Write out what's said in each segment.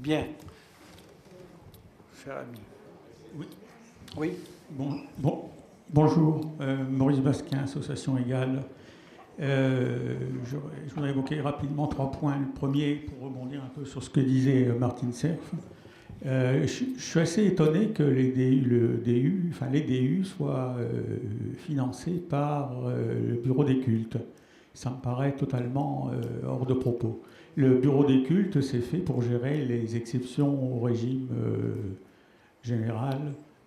Bien. Cher ami. Oui. Oui. Bonjour, Maurice Basquin, Association Égale. Je voudrais évoquer rapidement 3 points. Le premier, pour rebondir un peu sur ce que disait Martine Cerf. Je suis assez étonné que les DU soient financés par le Bureau des cultes. Ça me paraît totalement hors de propos. Le Bureau des cultes, c'est fait pour gérer les exceptions au régime général,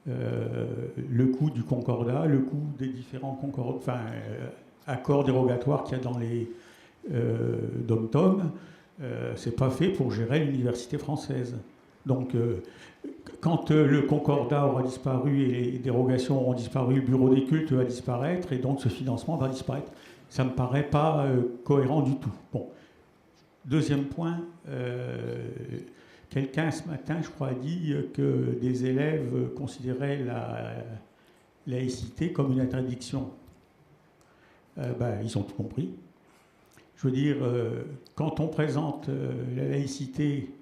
le coût du concordat, le coût des différents accords dérogatoires qu'il y a dans les dom-tom. C'est pas fait pour gérer l'université française. Donc, quand le concordat aura disparu et les dérogations auront disparu, le bureau des cultes va disparaître et donc ce financement va disparaître. Ça ne me paraît pas cohérent du tout. Bon. Deuxième point, quelqu'un ce matin, je crois, a dit que des élèves considéraient la laïcité comme une interdiction. Ils ont tout compris. Je veux dire, quand on présente la laïcité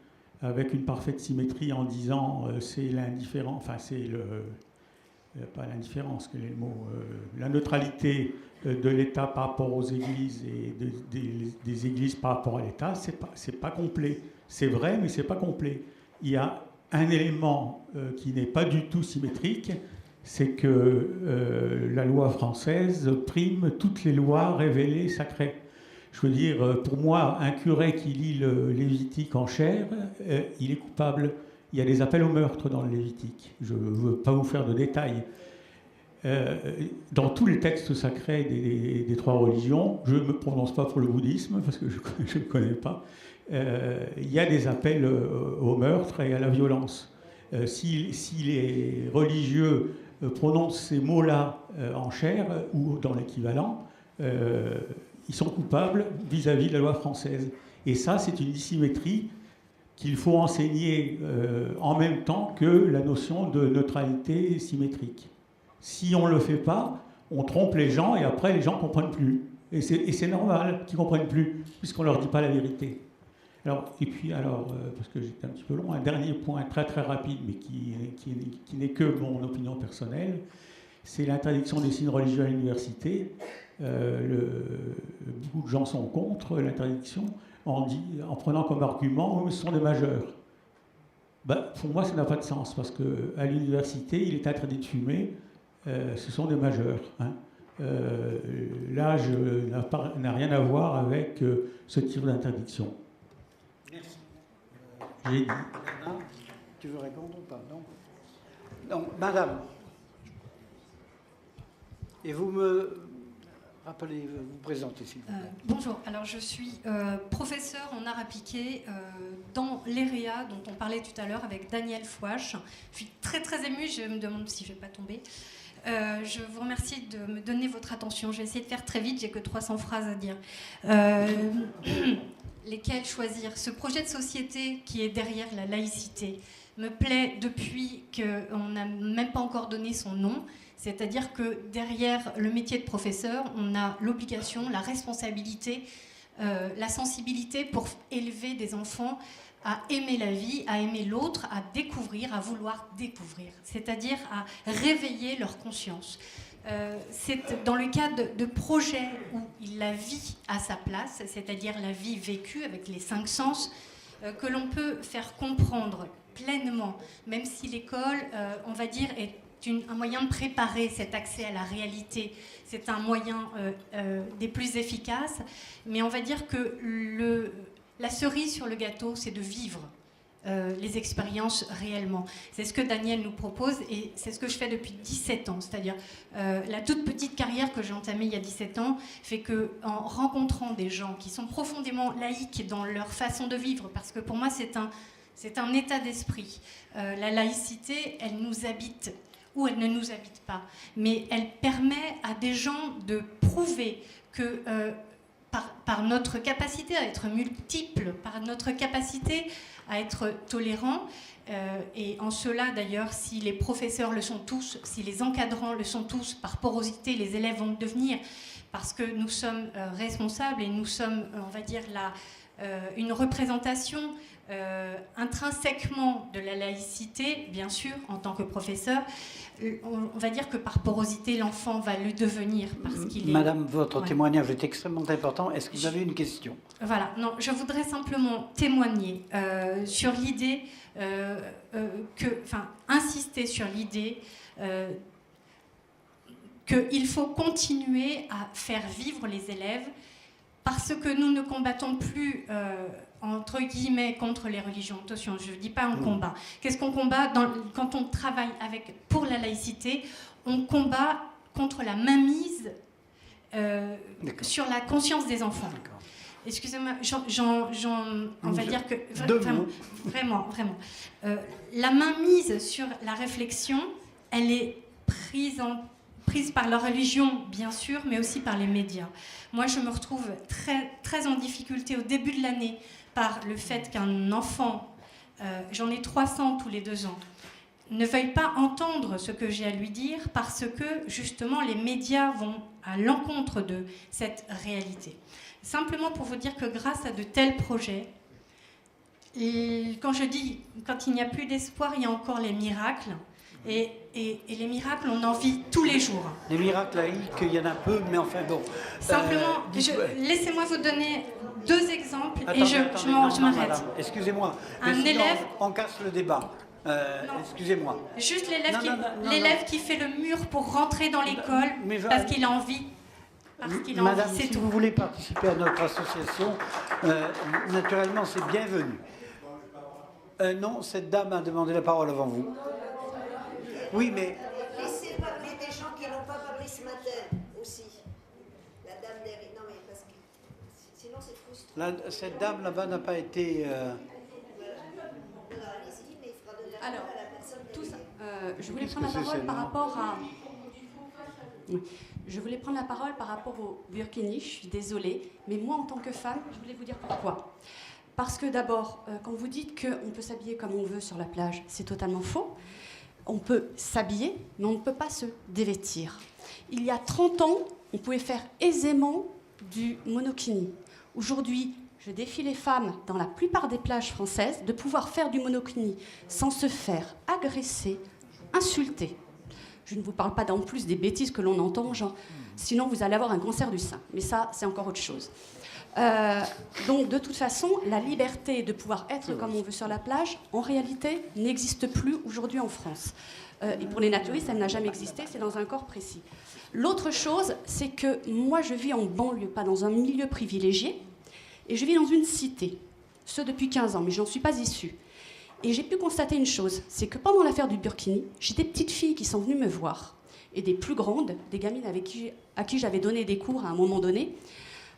avec une parfaite symétrie en disant c'est l'indifférent, enfin c'est pas l'indifférence, quel est le mot, la neutralité de l'État par rapport aux églises et des églises par rapport à l'État, c'est pas complet. C'est vrai, mais c'est pas complet. Il y a un élément qui n'est pas du tout symétrique, c'est que la loi française prime toutes les lois révélées sacrées. Je veux dire, pour moi, un curé qui lit le Lévitique en chair, il est coupable. Il y a des appels au meurtre dans le Lévitique. Je ne veux pas vous faire de détails. Dans tous les textes sacrés des 3 religions, je ne me prononce pas pour le bouddhisme, parce que je ne connais pas, il y a des appels au meurtre et à la violence. Si les religieux prononcent ces mots-là en chair ou dans l'équivalent, ils sont coupables vis-à-vis de la loi française. Et ça, c'est une dissymétrie qu'il faut enseigner en même temps que la notion de neutralité symétrique. Si on ne le fait pas, on trompe les gens et après les gens ne comprennent plus. Et c'est normal qu'ils ne comprennent plus, puisqu'on ne leur dit pas la vérité. Alors, parce que j'étais un petit peu long, un dernier point très très rapide, mais qui n'est que mon opinion personnelle, c'est l'interdiction des signes religieux à l'université. Beaucoup de gens sont contre l'interdiction en prenant comme argument ce sont des majeurs. Pour moi, ça n'a pas de sens, parce qu'à l'université, il est interdit de fumer, ce sont des majeurs. L'âge n'a rien à voir avec ce type d'interdiction. Merci. J'ai dit. Tu veux répondre ou pas? Non. Donc, madame. Et vous me rappelez, vous présentez, s'il vous plaît. Bonjour, alors je suis professeure en art appliqué dans l'EREA dont on parlait tout à l'heure avec Daniel Fouache. Je suis très très émue, je me demande si je ne vais pas tomber. Je vous remercie de me donner votre attention. Je vais essayer de faire très vite, j'ai que 300 phrases à dire. Lesquelles choisir? Ce projet de société qui est derrière la laïcité me plaît depuis qu'on n'a même pas encore donné son nom. C'est-à-dire que derrière le métier de professeur, on a l'obligation, la responsabilité, la sensibilité pour élever des enfants à aimer la vie, à aimer l'autre, à découvrir, à vouloir découvrir. C'est-à-dire à réveiller leur conscience. C'est dans le cadre de projets où la vie a sa place, c'est-à-dire la vie vécue avec les 5 sens, que l'on peut faire comprendre pleinement, même si l'école, on va dire, est un moyen de préparer cet accès à la réalité. C'est un moyen des plus efficaces, mais on va dire que la cerise sur le gâteau, c'est de vivre les expériences réellement. C'est ce que Daniel nous propose et c'est ce que je fais depuis 17 ans. C'est-à-dire la toute petite carrière que j'ai entamée il y a 17 ans fait qu'en rencontrant des gens qui sont profondément laïques dans leur façon de vivre, parce que pour moi c'est un état d'esprit. La laïcité, elle nous habite ou elle ne nous habite pas, mais elle permet à des gens de prouver que par notre capacité à être multiples, par notre capacité à être tolérants, et en cela d'ailleurs, si les professeurs le sont tous, si les encadrants le sont tous, par porosité, les élèves vont le devenir, parce que nous sommes responsables et nous sommes, on va dire, une représentation intrinsèquement de la laïcité, bien sûr, en tant que professeur. On va dire que par porosité, l'enfant va le devenir parce qu'il est... Madame, votre Ouais. témoignage est extrêmement important. Est-ce que vous avez une question? Voilà, non, je voudrais simplement témoigner sur l'idée, insister sur l'idée qu'il faut continuer à faire vivre les élèves parce que nous ne combattons plus, entre guillemets, contre les religions. Attention, je ne dis pas un combat. Qu'est-ce qu'on combat quand on travaille pour la laïcité? On combat contre la mainmise sur la conscience des enfants. Excusez-moi, on va dire que... Vraiment. La mainmise sur la réflexion, elle est prise par la religion, bien sûr, mais aussi par les médias. Moi, je me retrouve très, très en difficulté au début de l'année par le fait qu'un enfant, j'en ai 300 tous les 2 ans, ne veuille pas entendre ce que j'ai à lui dire parce que, justement, les médias vont à l'encontre de cette réalité. Simplement pour vous dire que grâce à de tels projets, quand il n'y a plus d'espoir, il y a encore les miracles. Et les miracles, on en vit tous les jours. Les miracles laïques, il y en a peu, mais enfin bon. Simplement, laissez-moi vous donner 2 exemples et je m'arrête. Excusez-moi, Un élève... on casse le débat. Excusez-moi. Juste l'élève qui fait le mur pour rentrer dans l'école parce qu'il a envie. Madame, si vous voulez participer à notre association, naturellement, c'est bienvenu. Non, cette dame a demandé la parole avant vous. Oui, mais... Laissez parler des gens qui n'ont pas parlé ce matin aussi. La dame derrière. Non, mais parce que sinon c'est frustrant. Cette dame là-bas n'a pas été... Allez-y, mais il faudra donner la Alors, parole à la personne tout ça, derrière. je voulais prendre la parole par rapport à... Je voulais prendre la parole par rapport au burkini, je suis désolée, mais moi en tant que femme, je voulais vous dire pourquoi. Parce que d'abord, quand vous dites qu'on peut s'habiller comme on veut sur la plage, c'est totalement faux. On peut s'habiller, mais on ne peut pas se dévêtir. Il y a 30 ans, on pouvait faire aisément du monokini. Aujourd'hui, je défie les femmes dans la plupart des plages françaises de pouvoir faire du monokini sans se faire agresser, insulter. Je ne vous parle pas en plus des bêtises que l'on entend, genre, sinon vous allez avoir un cancer du sein. Mais ça, c'est encore autre chose. Donc, de toute façon, la liberté de pouvoir être comme on veut sur la plage, en réalité, n'existe plus aujourd'hui en France. Et pour les naturistes, elle n'a jamais existé, c'est dans un corps précis. L'autre chose, c'est que moi, je vis en banlieue, pas dans un milieu privilégié, et je vis dans une cité, ce depuis 15 ans, mais je n'en suis pas issue. Et j'ai pu constater une chose, c'est que pendant l'affaire du burkini, j'ai des petites filles qui sont venues me voir, et des plus grandes, des gamines à qui j'avais donné des cours à un moment donné,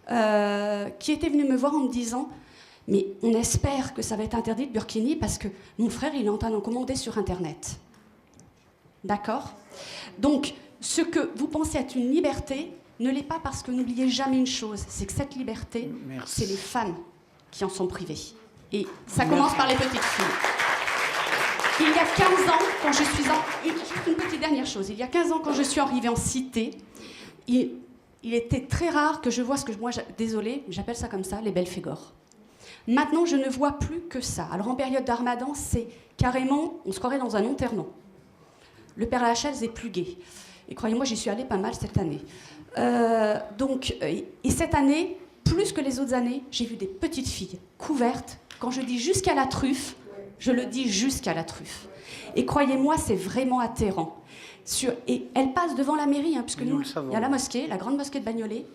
qui étaient venues me voir en me disant « Mais on espère que ça va être interdit le burkini parce que mon frère, il est en train d'en commander sur Internet. » D'accord ? Donc, ce que vous pensez être une liberté ne l'est pas parce que n'oubliez jamais une chose, c'est que cette liberté, c'est les femmes qui en sont privées. Et ça commence par les petites filles. Il y a 15 ans, quand je suis une petite dernière chose. Il y a 15 ans, quand je suis arrivée en cité, il était très rare que je vois ce que moi, désolée, j'appelle ça comme ça, les belles fégores. Maintenant, je ne vois plus que ça. Alors, en période d'Armadan, c'est carrément, on se croirait dans un enterrement. Le Père Lachaise est plus gai. Et croyez-moi, j'y suis allée pas mal cette année. Et cette année, plus que les autres années, j'ai vu des petites filles couvertes. Quand je dis jusqu'à la truffe, je le dis jusqu'à la truffe. Et croyez-moi, c'est vraiment atterrant. Et elle passe devant la mairie, puisque nous, il y a la mosquée, la grande mosquée de Bagnolet,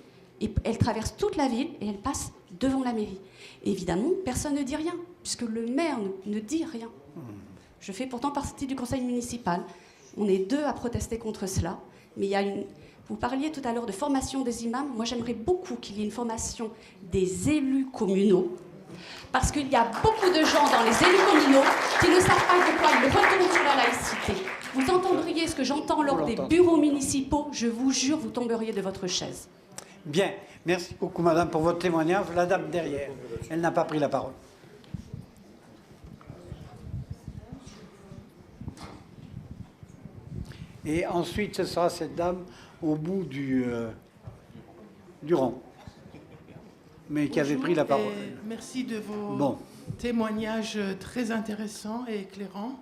et elle traverse toute la ville et elle passe devant la mairie. Et évidemment, personne ne dit rien, puisque le maire ne dit rien. Je fais pourtant partie du conseil municipal. On est 2 à protester contre cela, mais il y a une... Vous parliez tout à l'heure de formation des imams. Moi, j'aimerais beaucoup qu'il y ait une formation des élus communaux, parce qu'il y a beaucoup de gens dans les élus communaux qui ne savent pas de quoi ils retournent sur la laïcité. Vous entendriez ce que j'entends lors des bureaux municipaux, je vous jure, vous tomberiez de votre chaise. Bien, merci beaucoup madame pour votre témoignage. La dame derrière, elle n'a pas pris la parole. Et ensuite, ce sera cette dame au bout du rang. mais qui avait pris la parole. Merci de vos témoignages très intéressants et éclairants.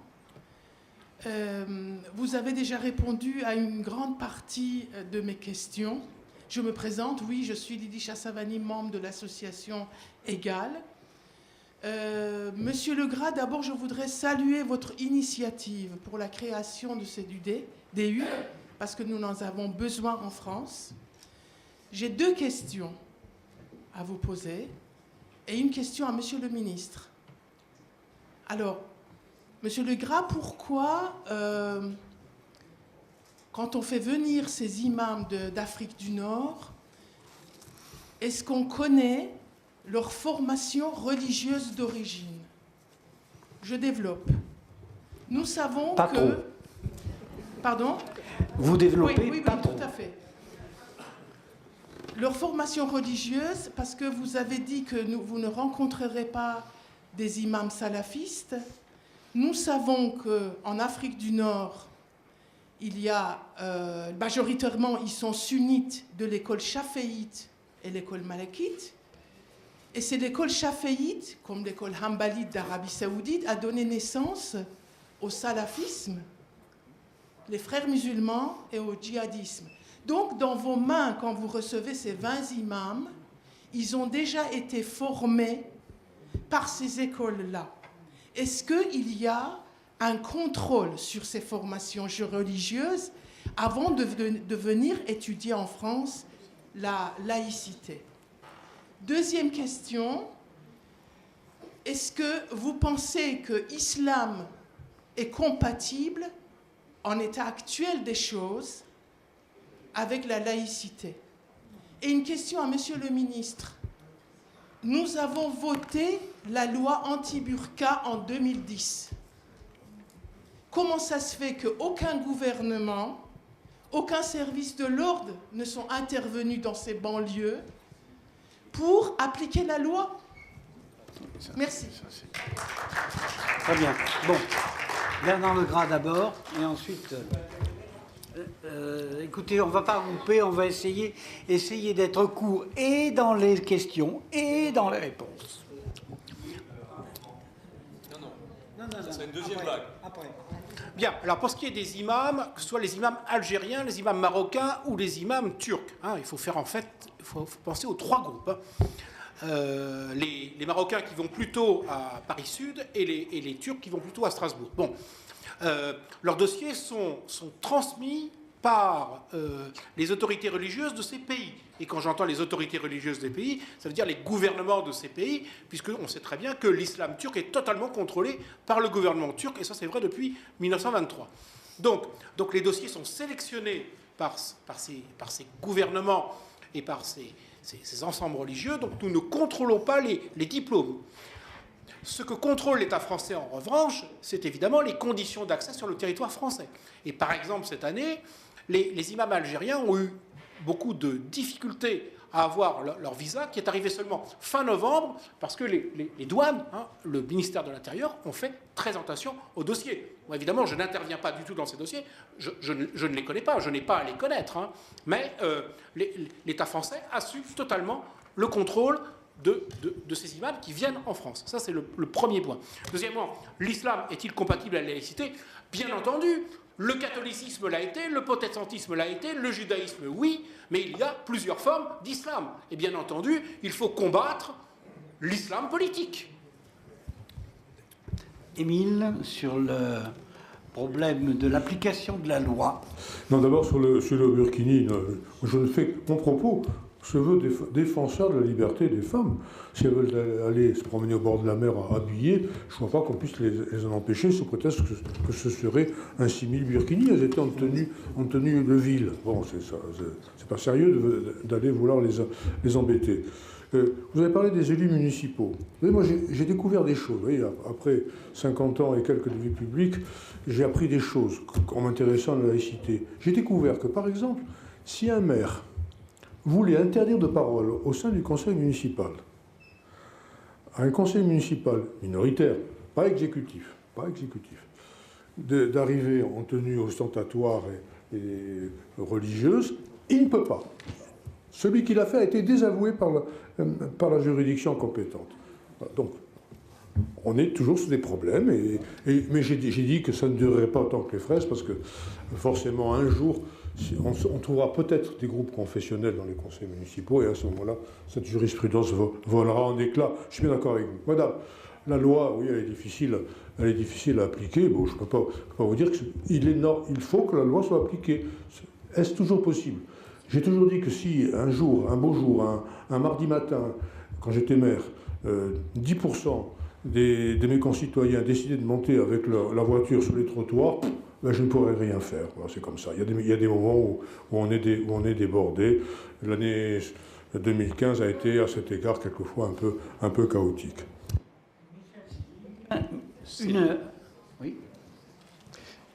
Vous avez déjà répondu à une grande partie de mes questions. Je me présente, oui, je suis Lydie Chassavani, membre de l'association Égale. Monsieur Legras, d'abord, je voudrais saluer votre initiative pour la création de ces DU, parce que nous en avons besoin en France. J'ai 2 questions à vous poser et une question à Monsieur le ministre. Alors, Monsieur Legras, pourquoi, quand on fait venir ces imams d'Afrique du Nord, est-ce qu'on connaît leur formation religieuse d'origine? Je développe. Nous savons pas que... Trop. Pardon? Vous développez oui, pas trop. tout à fait. Leur formation religieuse, parce que vous avez dit que vous ne rencontrerez pas des imams salafistes. Nous savons qu'en Afrique du Nord, il y a majoritairement, ils sont sunnites de l'école chaféite et l'école malikite. Et c'est l'école chaféite, comme l'école hanbalite d'Arabie Saoudite, a donné naissance au salafisme, les frères musulmans et au djihadisme. Donc, dans vos mains, quand vous recevez ces 20 imams, ils ont déjà été formés par ces écoles-là. Est-ce qu'il y a un contrôle sur ces formations religieuses avant de venir étudier en France la laïcité? Deuxième question, est-ce que vous pensez que l'islam est compatible en état actuel des choses avec la laïcité? Et une question à Monsieur le ministre. Nous avons voté la loi anti-burqa en 2010. Comment ça se fait qu'aucun gouvernement, aucun service de l'ordre ne sont intervenus dans ces banlieues pour appliquer la loi? Merci. Très bien. Bon, Bernard Legras d'abord, et ensuite... écoutez, on ne va pas couper, on va essayer d'être court et dans les questions et dans les réponses. Non, c'est une deuxième vague. Après. Bien, alors pour ce qui est des imams, que ce soit les imams algériens, les imams marocains ou les imams turcs, il faut faire il faut penser aux 3 groupes. Les Marocains qui vont plutôt à Paris Sud et les Turcs qui vont plutôt à Strasbourg. Bon, leurs dossiers sont transmis par les autorités religieuses de ces pays. Et quand j'entends les autorités religieuses des pays, ça veut dire les gouvernements de ces pays, puisqu'on sait très bien que l'islam turc est totalement contrôlé par le gouvernement turc, et ça c'est vrai depuis 1923. Donc les dossiers sont sélectionnés par ces gouvernements et par ces ensembles religieux, donc nous ne contrôlons pas les diplômes. Ce que contrôle l'État français, en revanche, c'est évidemment les conditions d'accès sur le territoire français. Et par exemple, cette année, les imams algériens ont eu beaucoup de difficultés à avoir leur visa, qui est arrivé seulement fin novembre, parce que les douanes, le ministère de l'Intérieur, ont fait très attention au dossier. Bon, évidemment, je n'interviens pas du tout dans ces dossiers, je ne les connais pas, je n'ai pas à les connaître, mais l'État français assume totalement le contrôle de ces imams qui viennent en France. Ça, c'est le premier point. Deuxièmement, l'islam est-il compatible à la laïcité? Bien entendu, le catholicisme l'a été, le protestantisme l'a été, le judaïsme, oui, mais il y a plusieurs formes d'islam. Et bien entendu, il faut combattre l'islam politique. Émile, sur le problème de l'application de la loi. Non, d'abord sur le burkini, je ne fais mon propos. Je veux défenseur de la liberté des femmes. Si elles veulent aller se promener au bord de la mer habillées, je ne vois pas qu'on puisse les en empêcher sous prétexte que ce serait un simili burkini. Elles étaient en tenue de ville. Bon, c'est pas sérieux d'aller vouloir les embêter. Vous avez parlé des élus municipaux. Vous voyez, moi, j'ai découvert des choses. Vous voyez, après 50 ans et quelques de vie publique, j'ai appris des choses en m'intéressant à la laïcité. J'ai découvert que, par exemple, si un maire voulait interdire de parole au sein du conseil municipal, un conseil municipal minoritaire, pas exécutif, d'arriver en tenue ostentatoire et religieuse, il ne peut pas. Celui qui l'a fait a été désavoué par la juridiction compétente. Voilà, donc, on est toujours sous des problèmes, mais j'ai dit que ça ne durerait pas autant que les fraises, parce que forcément, un jour, on trouvera peut-être des groupes confessionnels dans les conseils municipaux, et à ce moment-là, cette jurisprudence volera en éclats. Je suis bien d'accord avec vous. Madame, la loi, oui, elle est difficile à appliquer. Bon, je ne peux pas vous dire qu'il faut que la loi soit appliquée. Est-ce toujours possible? J'ai toujours dit que si un jour, un beau jour, un mardi matin, quand j'étais maire, 10% de mes concitoyens décidaient de monter avec la voiture sur les trottoirs, ben je ne pourrais rien faire. Voilà, c'est comme ça. Il y a des moments où on est débordé. L'année 2015 a été, à cet égard, quelquefois un peu chaotique.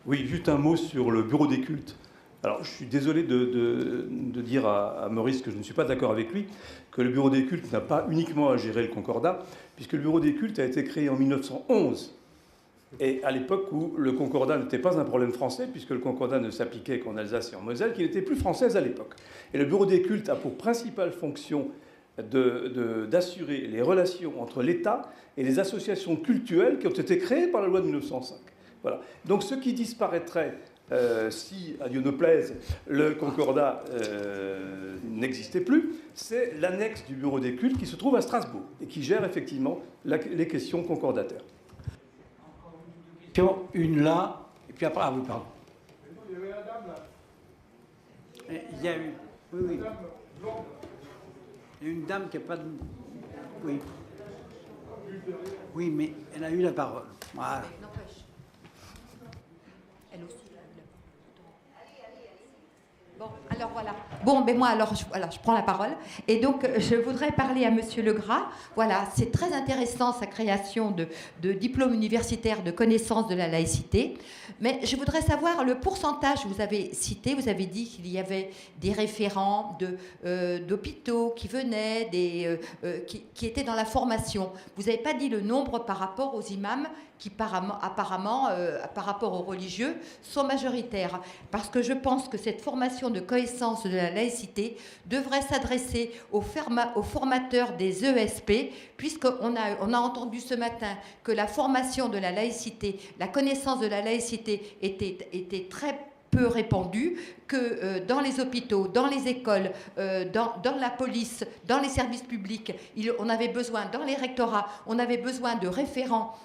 Oui, juste un mot sur le bureau des cultes. Alors, je suis désolé de dire à Maurice que je ne suis pas d'accord avec lui, que le bureau des cultes n'a pas uniquement à gérer le Concordat, puisque le bureau des cultes a été créé en 1911, et à l'époque où le Concordat n'était pas un problème français, puisque le Concordat ne s'appliquait qu'en Alsace et en Moselle, qui n'était plus française à l'époque. Et le bureau des cultes a pour principale fonction d'assurer les relations entre l'État et les associations cultuelles qui ont été créées par la loi de 1905. Voilà. Donc ce qui disparaîtrait, si, à Dieu ne plaise, le Concordat n'existait plus, c'est l'annexe du bureau des cultes qui se trouve à Strasbourg et qui gère effectivement les questions concordataires. Une là, et puis après... Ah oui, pardon. Il y avait la dame là. Il y a eu... Oui. Il y a une dame qui n'a pas de... Oui. Oui, mais elle a eu la parole. Voilà. Elle aussi. Bon, alors voilà. Bon, ben moi, alors, je prends la parole. Et donc, je voudrais parler à Monsieur Legras. Voilà, c'est très intéressant, sa création de diplôme universitaire de connaissance de la laïcité. Mais je voudrais savoir le pourcentage, vous avez cité, vous avez dit qu'il y avait des référents d'hôpitaux qui venaient, qui étaient dans la formation. Vous n'avez pas dit le nombre par rapport aux imams qui apparemment, par rapport aux religieux, sont majoritaires. Parce que je pense que cette formation de connaissance de la laïcité devrait s'adresser aux formateurs des ESP, puisqu'on a entendu ce matin que la formation de la laïcité, la connaissance de la laïcité était très peu répandue, que dans les hôpitaux, dans les écoles, dans la police, dans les services publics, on avait besoin, dans les rectorats, on avait besoin de référents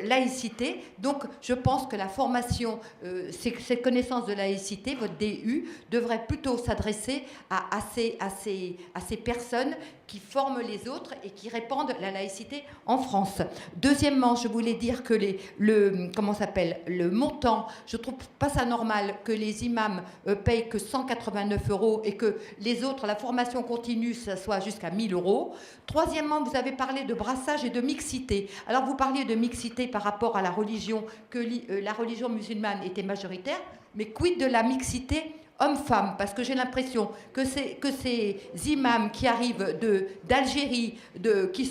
laïcité. Donc je pense que la formation, cette connaissance de laïcité, votre DU, devrait plutôt s'adresser à ces personnes qui forment les autres et qui répandent la laïcité en France. Deuxièmement, je voulais dire que le montant, je trouve pas ça normal que les imams payent que 189 € et que les autres, la formation continue, ça soit jusqu'à 1 000 €. Troisièmement, vous avez parlé de brassage et de mixité. Alors vous parliez de mixité par rapport à la religion, que la religion musulmane était majoritaire, mais quid de la mixité hommes-femmes, parce que j'ai l'impression que ces imams qui arrivent d'Algérie, qui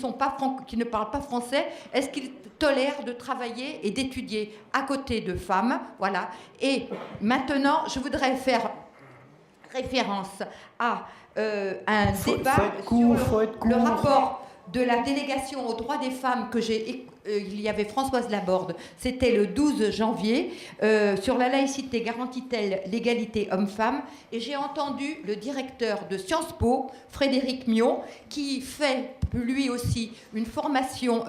ne parlent pas français, est-ce qu'ils tolèrent de travailler et d'étudier à côté de femmes? Voilà. Et maintenant, je voudrais faire référence à un débat sur le rapport de la délégation aux droits des femmes que il y avait Françoise Laborde, c'était le 12 janvier, sur la laïcité garantit-elle l'égalité homme-femme, et j'ai entendu le directeur de Sciences Po, Frédéric Mion, qui fait lui aussi une formation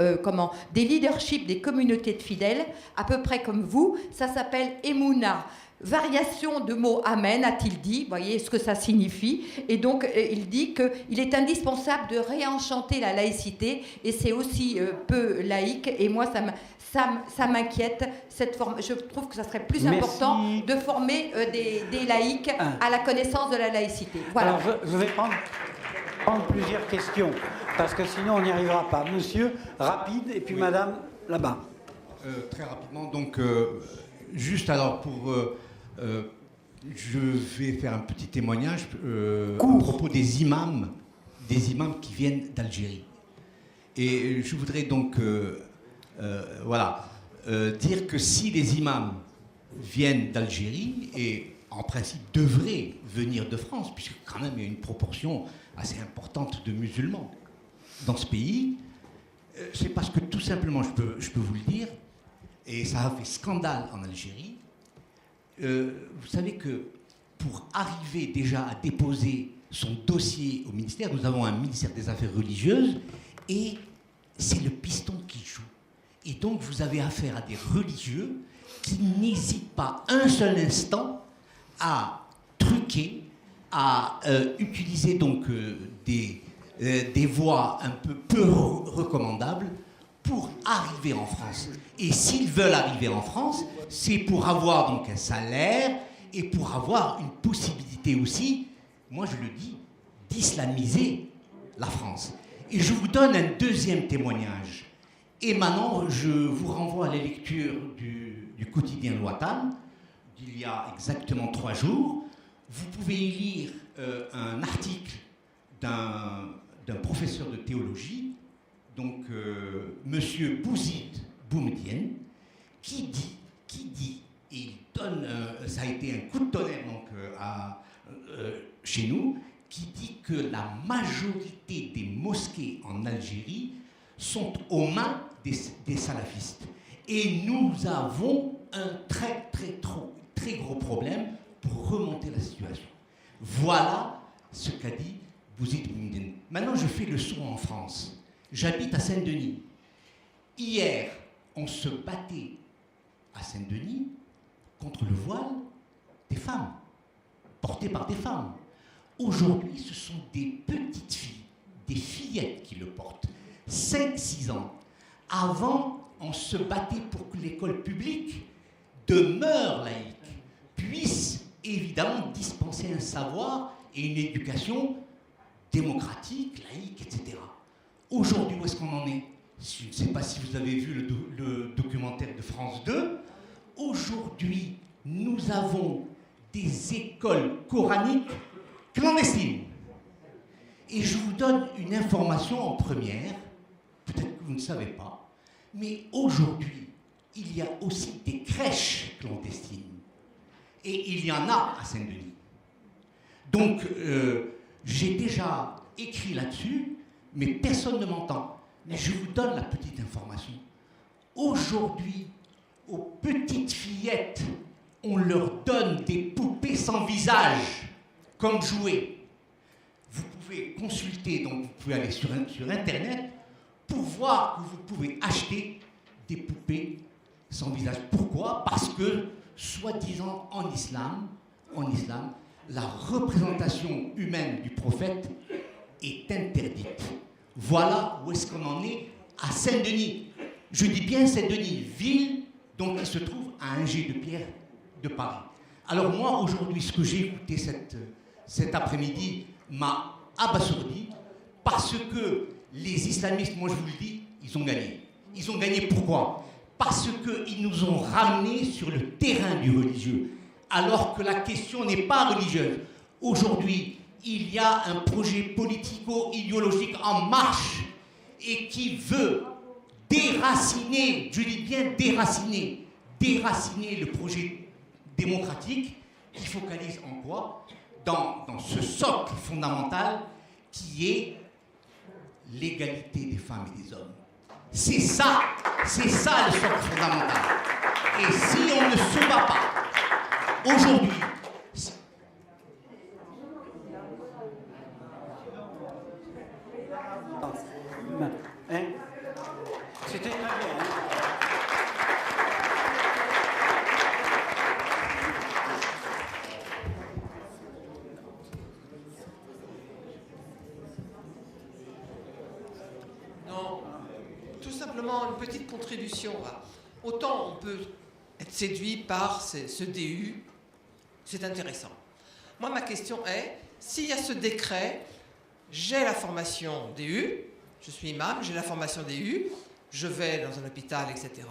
des leaderships des communautés de fidèles, à peu près comme vous, ça s'appelle Emouna. Variation de mot amen, a-t-il dit, vous voyez ce que ça signifie, et donc il dit qu'il est indispensable de réenchanter la laïcité, et c'est aussi peu laïque, et moi ça m'inquiète, cette forme. Je trouve que ça serait plus important de former des laïcs à la connaissance de la laïcité. Voilà. Alors je vais prendre plusieurs questions, parce que sinon on n'y arrivera pas. Monsieur, rapide, et puis oui. Madame, là-bas. Très rapidement, donc, juste alors pour... je vais faire un petit témoignage à propos des imams qui viennent d'Algérie. Et je voudrais donc dire que si les imams viennent d'Algérie, et en principe, devraient venir de France, puisque quand même il y a une proportion assez importante de musulmans dans ce pays. C'est parce que tout simplement, je peux vous le dire, et ça a fait scandale en Algérie, vous savez que pour arriver déjà à déposer son dossier au ministère, nous avons un ministère des Affaires religieuses, et c'est le piston qui joue. Et donc vous avez affaire à des religieux qui n'hésitent pas un seul instant à truquer, à utiliser donc des voies un peu recommandables pour arriver en France. Et s'ils veulent arriver en France, c'est pour avoir donc un salaire et pour avoir une possibilité aussi, moi je le dis, d'islamiser la France. Et je vous donne un deuxième témoignage. Et maintenant, je vous renvoie à la lecture du quotidien L'Ouatan, d'il y a exactement 3 jours. Vous pouvez y lire un article d'un professeur de théologie, donc Monsieur Bouzid Boumediene, qui dit, et il donne, ça a été un coup de tonnerre donc, chez nous, qui dit que la majorité des mosquées en Algérie sont aux mains des salafistes. Et nous avons un très gros problème pour remonter la situation. Voilà ce qu'a dit Bouzid Boumediene. Maintenant, je fais le saut en France. J'habite à Saint-Denis. Hier, on se battait à Saint-Denis contre le voile des femmes, porté par des femmes. Aujourd'hui, ce sont des petites filles, des fillettes qui le portent, 5-6 ans. Avant, on se battait pour que l'école publique demeure laïque, puisse évidemment dispenser un savoir et une éducation démocratique, laïque, etc. Aujourd'hui, où est-ce qu'on en est? Je ne sais pas si vous avez vu le documentaire de France 2. Aujourd'hui, nous avons des écoles coraniques clandestines. Et je vous donne une information en première, peut-être que vous ne savez pas, mais aujourd'hui, il y a aussi des crèches clandestines. Et il y en a à Saint-Denis. Donc, j'ai déjà écrit là-dessus, mais personne ne m'entend. Mais je vous donne la petite information. Aujourd'hui, aux petites fillettes, on leur donne des poupées sans visage, comme jouets. Vous pouvez consulter, donc vous pouvez aller sur Internet, pour voir que vous pouvez acheter des poupées sans visage. Pourquoi? Parce que, soi-disant, en islam, la représentation humaine du prophète est interdite. Voilà où est-ce qu'on en est à Saint-Denis. Je dis bien Saint-Denis, ville dont il se trouve à un jet de pierre de Paris. Alors moi, aujourd'hui, ce que j'ai écouté cet après-midi m'a abasourdi, parce que les islamistes, moi je vous le dis, ils ont gagné. Ils ont gagné pourquoi? Parce qu'ils nous ont ramenés sur le terrain du religieux, alors que la question n'est pas religieuse. Aujourd'hui, il y a un projet politico-idéologique en marche et qui veut déraciner, je dis bien déraciner le projet démocratique qui focalise en quoi? Dans ce socle fondamental qui est l'égalité des femmes et des hommes. C'est ça le socle fondamental. Et si on ne se bat pas aujourd'hui, c'était très bien. Non, tout simplement une petite contribution. Autant on peut être séduit par ce DU, c'est intéressant. Moi, ma question est, s'il y a ce décret, j'ai la formation DU, je suis imam, j'ai la formation DU, je vais dans un hôpital, etc.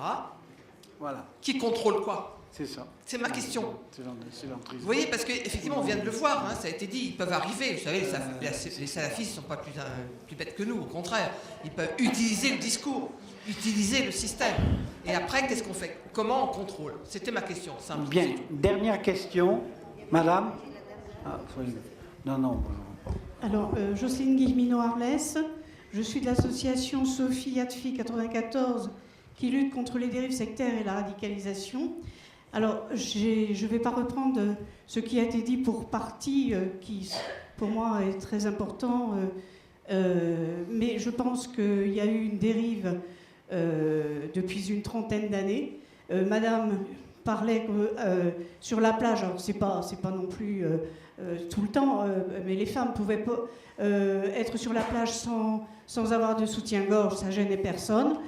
Voilà. Qui contrôle quoi? C'est ça. C'est ma question. C'est l'entrée. Vous voyez, parce qu'effectivement, on vient de le voir, hein, ça a été dit, ils peuvent arriver. Vous savez, les salafistes ne sont pas plus bêtes que nous, au contraire. Ils peuvent utiliser le discours, utiliser le système. Et après, qu'est-ce qu'on fait? Comment on contrôle? C'était ma question. Simple. Bien. Dernière question. Madame Non. Alors, Jocelyne Guillemino-Arlès, je suis de l'association Sophie Adfi 94 qui lutte contre les dérives sectaires et la radicalisation. Alors, je ne vais pas reprendre ce qui a été dit pour partie, qui pour moi est très important, mais je pense qu'il y a eu une dérive depuis une trentaine d'années. Madame parlait sur la plage, alors c'est pas non plus tout le temps, mais les femmes pouvaient pas être sur la plage sans avoir de soutien-gorge, ça gênait personne.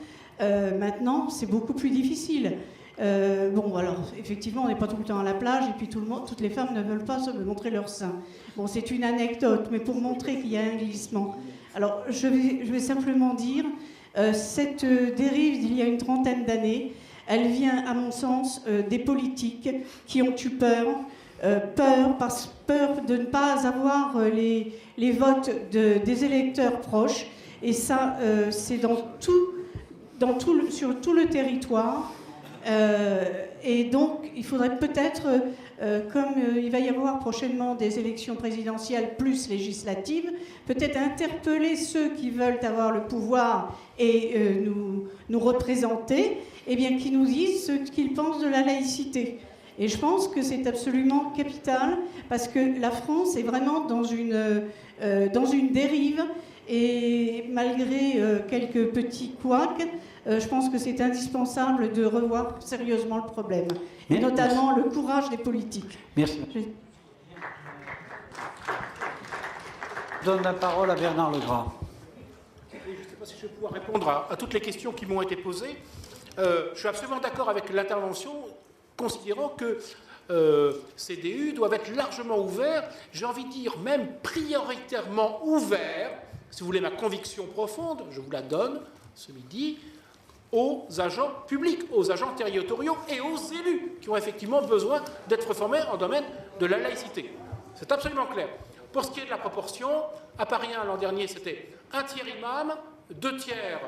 Maintenant, c'est beaucoup plus difficile. Bon, alors, effectivement, on n'est pas tout le temps à la plage, et puis toutes les femmes ne veulent pas se montrer leur sein. Bon, c'est une anecdote, mais pour montrer qu'il y a un glissement. Alors, je vais simplement dire, cette dérive d'il y a une trentaine d'années, elle vient, à mon sens, des politiques qui ont eu peur de ne pas avoir les votes des électeurs proches. Et ça, c'est sur tout le territoire. Et donc, il faudrait peut-être, comme il va y avoir prochainement des élections présidentielles plus législatives, peut-être interpeller ceux qui veulent avoir le pouvoir et nous représenter, eh bien, qui nous disent ce qu'ils pensent de la laïcité. Et je pense que c'est absolument capital, parce que la France est vraiment dans une dérive, et malgré quelques petits couacs, je pense que c'est indispensable de revoir sérieusement le problème, et notamment le courage des politiques. Merci. Je donne la parole à Bernard Legras. Je ne sais pas si je vais pouvoir répondre à toutes les questions qui m'ont été posées. Je suis absolument d'accord avec l'intervention, considérant que ces DU doivent être largement ouverts, j'ai envie de dire même prioritairement ouverts, si vous voulez ma conviction profonde, je vous la donne ce midi, aux agents publics, aux agents territoriaux et aux élus qui ont effectivement besoin d'être formés en domaine de la laïcité. C'est absolument clair. Pour ce qui est de la proportion, à Paris 1 l'an dernier, c'était 1 tiers imam, 2 tiers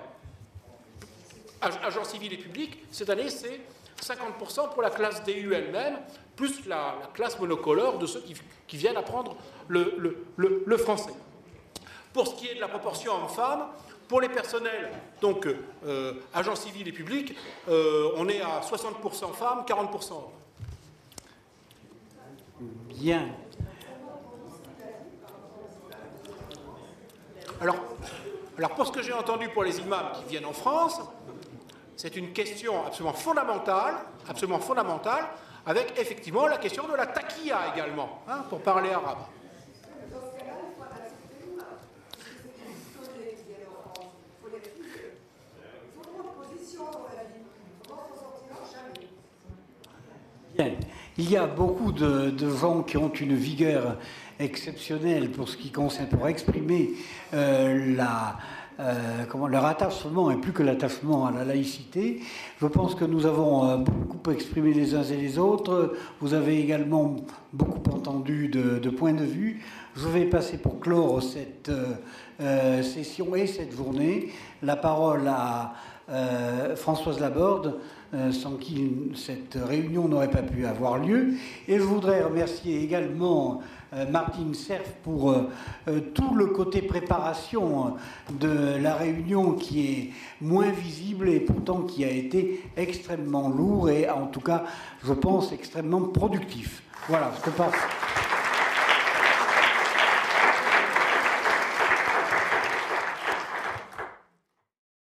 agents civils et publics. Cette année, c'est 50% pour la classe DU elle-même, plus la classe monocolore de ceux qui viennent apprendre le français. Pour ce qui est de la proportion homme-femme, pour les personnels, donc agents civils et publics, on est à 60% femmes, 40% hommes. Bien. Alors pour ce que j'ai entendu pour les imams qui viennent en France, c'est une question absolument fondamentale, avec effectivement la question de la taqiya également, hein, pour parler arabe. Bien. Il y a beaucoup de gens qui ont une vigueur exceptionnelle pour ce qui concerne, pour exprimer leur attachement, et plus que l'attachement à la laïcité. Je pense que nous avons beaucoup exprimé les uns et les autres. Vous avez également beaucoup entendu de points de vue. Je vais passer pour clore cette session et cette journée la parole à Françoise Laborde, sans qui cette réunion n'aurait pas pu avoir lieu. Et je voudrais remercier également Martine Serf pour tout le côté préparation de la réunion qui est moins visible et pourtant qui a été extrêmement lourd et en tout cas, je pense, extrêmement productif. Voilà, je te passe.